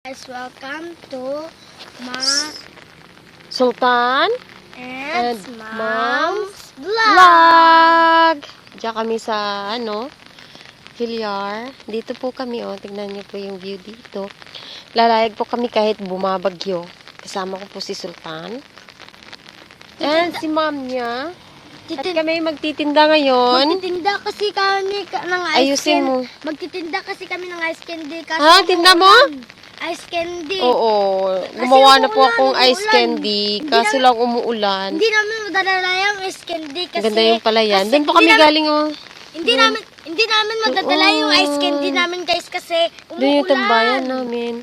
Guys, welcome to Ma Sultan and Mom's Vlog. Vlog! Diyan kami sa, Hilyar. Dito po kami, tignan niyo po yung view dito. Lalayag po kami kahit bumabagyo. Kasama ko po si Sultan. And si mom niya. At kami magtitinda ngayon. Magtitinda kasi kami ng ice Ayusin candy. mo. Magtitinda kasi kami ng ice candy. Kasi Ha? Tinda mo? Ice candy. Oo. Gumawa na po akong ice umuulan. candy. Kaso lang umuulan. Hindi namin madadala yung ice candy kasi... Ganda yung palayan. kasi Doon po kami galing, Hindi namin madadala yung ice candy namin guys kasi umuulan. Doon yung tambayan namin.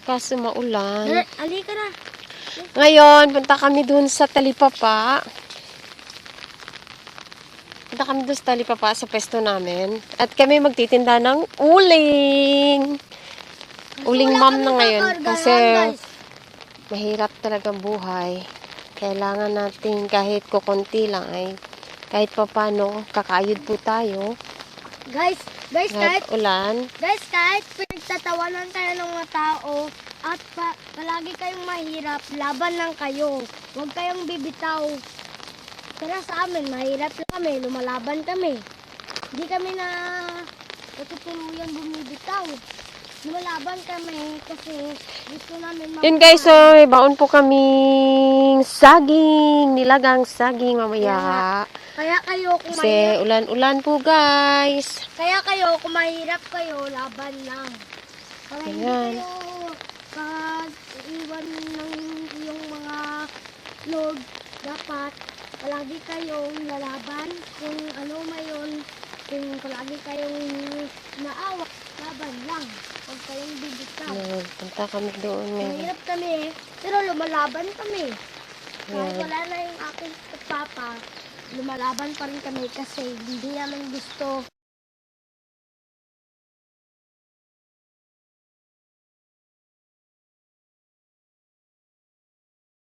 Kaso maulan. Halika na. Ngayon, punta kami doon sa Talipapa. Punta kami doon sa Talipapa sa pesto namin. At kami magtitinda ng uling. Uling mom na ngayon. Kasi mahirap talagang buhay. Kailangan natin kahit kukunti lang ay kahit pa paano kakayod po tayo. Guys, Kahit ulan. Guys, kahit pinagtatawanan tayo ng mga tao at palagi kayong mahirap, laban lang kayo. Huwag kayong bibitaw. Kaya sa amin, mahirap lang kami, lumalaban kami. Hindi kami na natutuluyan bumibitaw. Lumalaban kami kasi gusto namin Yun guys, so may baon po kaming saging, nilagang saging mamaya. Kaya kayo kung Kasi ulan-ulan po guys. Kaya kayo, kung mahirap kayo, laban lang. Para hindi Ayan. kayo iwan ng iyong mga log, dapat palagi kayong lalaban. Kung ano mayon, kung palagi kayong naawa, laban lang. Huwag kayong bibitaw. Ayan, punta kami doon ngayon. Mahirap kami, pero lumalaban kami. Kahit Ayan. wala na yung aking papa, lumalaban pa rin kami kasi hindi namin gusto